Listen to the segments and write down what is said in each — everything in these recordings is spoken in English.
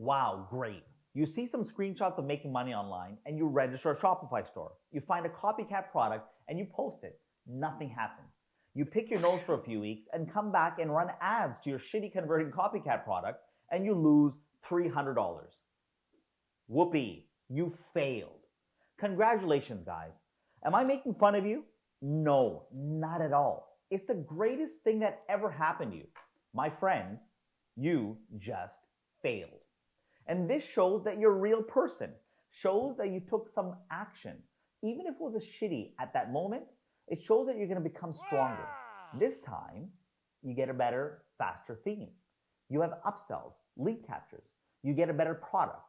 Wow, great. You see some screenshots of making money online and you register a Shopify store. You find a copycat product and you post it. Nothing happens. You pick your nose for a few weeks and come back and run ads to your shitty converting copycat product and you lose $300. Whoopee, you failed. Congratulations, guys. Am I making fun of you? No, not at all. It's the greatest thing that ever happened to you. My friend, you just failed. And this shows that you're a real person, shows that you took some action. Even if it was a shitty at that moment, it shows that you're going to become stronger. This time, you get a better, faster theme. You have upsells, lead captures. You get a better product.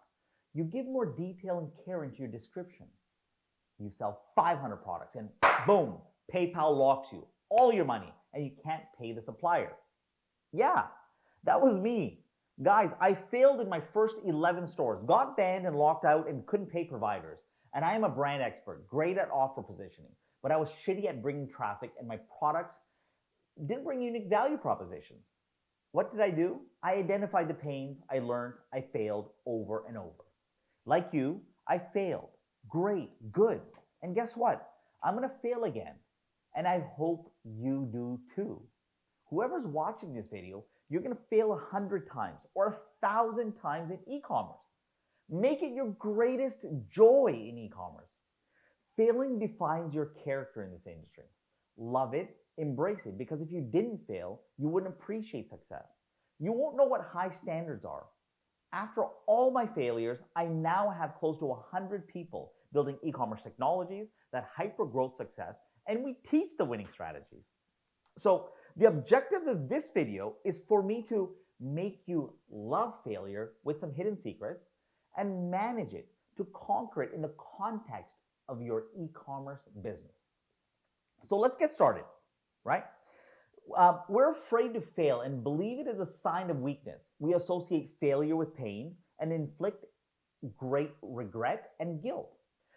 You give more detail and care into your description. You sell 500 products and boom, PayPal locks you, all your money, and you can't pay the supplier. Yeah, that was me. Guys, I failed in my first 11 stores, got banned and locked out and couldn't pay providers. And I am a brand expert, great at offer positioning, but I was shitty at bringing traffic and my products didn't bring unique value propositions. What did I do? I identified the pains, I learned, I failed over and over. Like you, I failed. Great, good. And guess what? I'm gonna fail again. And I hope you do too. Whoever's watching this video, you're gonna fail 100 times or 1,000 times in e-commerce. Make it your greatest joy in e-commerce. Failing defines your character in this industry. Love it, embrace it, because if you didn't fail, you wouldn't appreciate success. You won't know what high standards are. After all my failures, I now have close to 100 people building e-commerce technologies that hyper-growth success, and we teach the winning strategies. So the objective of this video is for me to make you love failure with some hidden secrets and manage it to conquer it in the context of your e-commerce business. So let's get started, right? We're afraid to fail and believe it is a sign of weakness. We associate failure with pain and inflict great regret and guilt.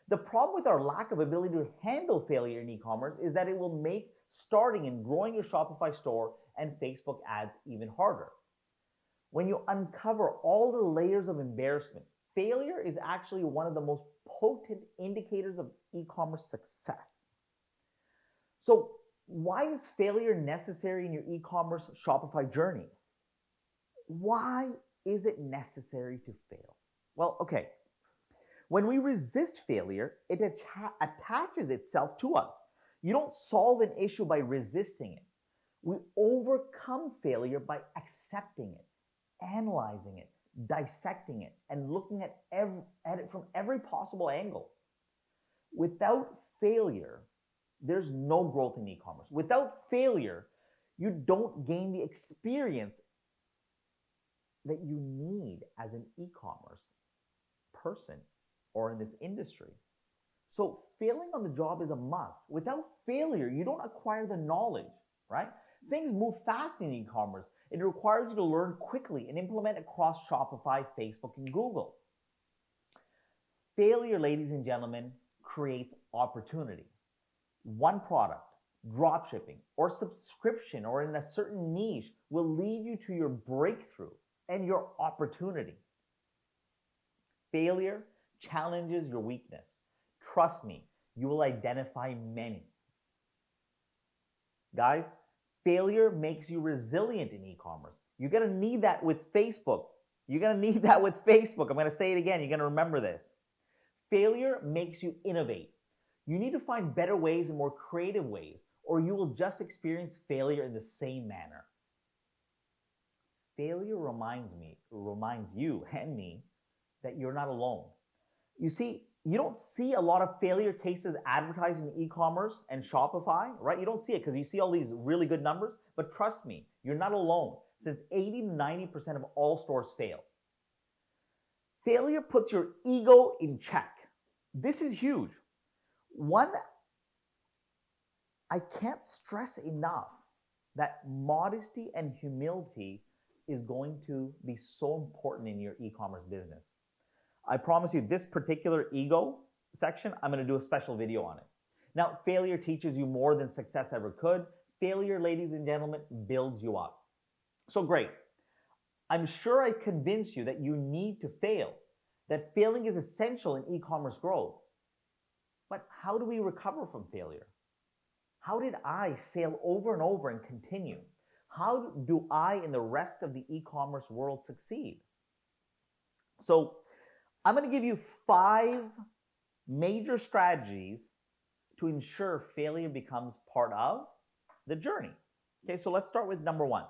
The problem with our lack of ability to handle failure in e-commerce is that it will make starting and growing your Shopify store and Facebook ads even harder. When you uncover all the layers of embarrassment, failure is actually one of the most potent indicators of e-commerce success. So why is failure necessary in your e-commerce Shopify journey? Why is it necessary to fail? Well, okay. When we resist failure, it attaches itself to us. You don't solve an issue by resisting it. We overcome failure by accepting it, analyzing it, dissecting it, and looking at it from every possible angle. Without failure, there's no growth in e-commerce. Without failure, you don't gain the experience that you need as an e-commerce person or in this industry. So failing on the job is a must. Without failure, you don't acquire the knowledge, right? Things move fast in e-commerce. It requires you to learn quickly and implement across Shopify, Facebook, and Google. Failure, ladies and gentlemen, creates opportunity. One product, drop shipping, or subscription, or in a certain niche will lead you to your breakthrough and your opportunity. Failure challenges your weakness. Trust me, you will identify many. Guys, failure makes you resilient in e-commerce. You're gonna need that with Facebook. You're gonna need that with Facebook. I'm gonna say it again, you're gonna remember this. Failure makes you innovate. You need to find better ways and more creative ways, or you will just experience failure in the same manner. Failure reminds you and me that you're not alone. You see, you don't see a lot of failure cases advertised in e-commerce and Shopify, right? You don't see it because you see all these really good numbers, but trust me, you're not alone, since 80 to 90% of all stores fail. Failure puts your ego in check. This is huge. One, I can't stress enough that modesty and humility is going to be so important in your e-commerce business. I promise you, this particular ego section, I'm going to do a special video on it. Now, failure teaches you more than success ever could. Failure, ladies and gentlemen, builds you up. So great. I'm sure I convinced you that you need to fail, that failing is essential in e-commerce growth. But how do we recover from failure? How did I fail over and over and continue? How do I and the rest of the e-commerce world succeed? So I'm going to give you 5 major strategies to ensure failure becomes part of the journey. Okay, so let's start with number 1.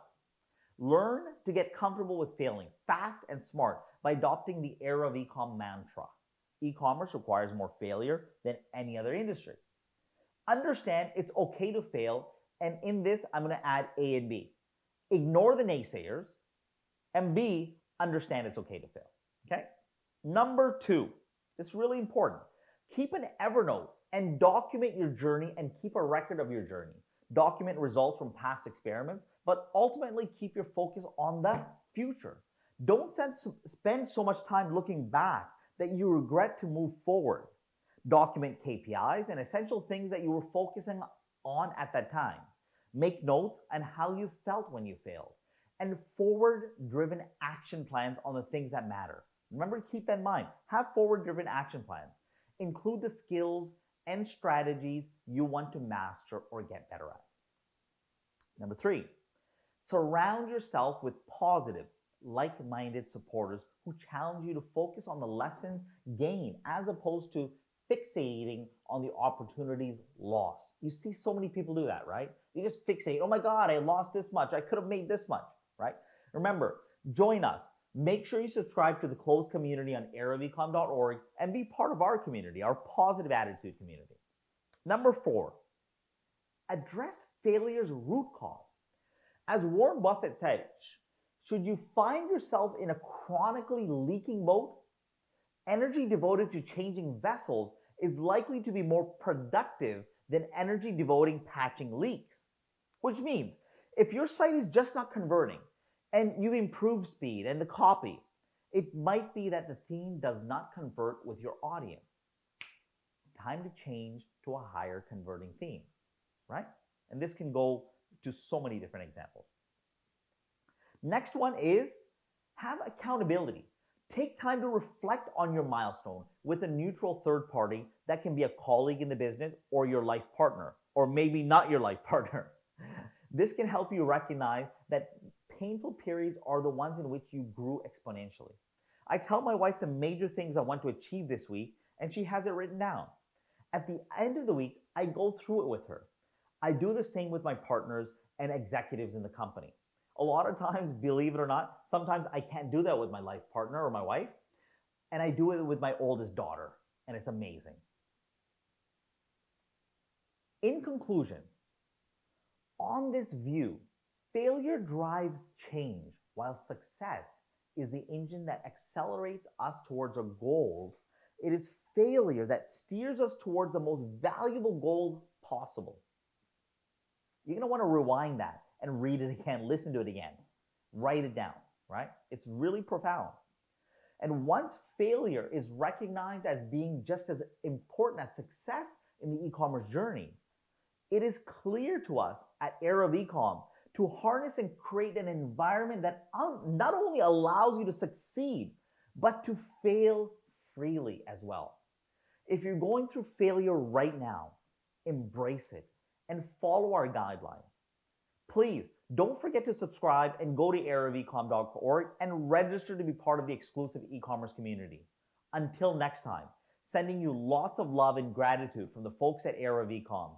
Learn to get comfortable with failing fast and smart by adopting the era of e-com mantra. E-commerce requires more failure than any other industry. Understand it's okay to fail, and in this, I'm going to add A and B. Ignore the naysayers, and B, understand it's okay to fail. Okay? Number 2, this is really important. Keep an Evernote and document your journey and keep a record of your journey. Document results from past experiments, but ultimately keep your focus on the future. Don't spend so much time looking back that you regret to move forward. Document KPIs and essential things that you were focusing on at that time. Make notes on how you felt when you failed. And forward-driven action plans on the things that matter. Remember to keep that in mind. Have forward-driven action plans. Include the skills and strategies you want to master or get better at. Number 3, surround yourself with positive, like-minded supporters who challenge you to focus on the lessons gained as opposed to fixating on the opportunities lost. You see so many people do that, right? They just fixate, oh my God, I lost this much. I could have made this much, right? Remember, join us. Make sure you subscribe to the closed community on eraofecom.org and be part of our community, our positive attitude community. Number 4, address failure's root cause. As Warren Buffett said, should you find yourself in a chronically leaking boat, energy devoted to changing vessels is likely to be more productive than energy devoting patching leaks. Which means if your site is just not converting, and you've improved speed and the copy, it might be that the theme does not convert with your audience. Time to change to a higher converting theme, right? And this can go to so many different examples. Next one is have accountability. Take time to reflect on your milestone with a neutral third party that can be a colleague in the business or your life partner, or maybe not your life partner. This can help you recognize that painful periods are the ones in which you grew exponentially. I tell my wife the major things I want to achieve this week, and she has it written down. At the end of the week, I go through it with her. I do the same with my partners and executives in the company. A lot of times, believe it or not, sometimes I can't do that with my life partner or my wife, and I do it with my oldest daughter, and it's amazing. In conclusion, on this view, failure drives change, while success is the engine that accelerates us towards our goals. It is failure that steers us towards the most valuable goals possible. You're going to want to rewind that and read it again, listen to it again, write it down, right? It's really profound. And once failure is recognized as being just as important as success in the e-commerce journey, it is clear to us at Era of Ecom to harness and create an environment that not only allows you to succeed, but to fail freely as well. If you're going through failure right now, embrace it and follow our guidelines. Please don't forget to subscribe and go to eraofecom.org and register to be part of the exclusive e-commerce community. Until next time, sending you lots of love and gratitude from the folks at Era of Ecom.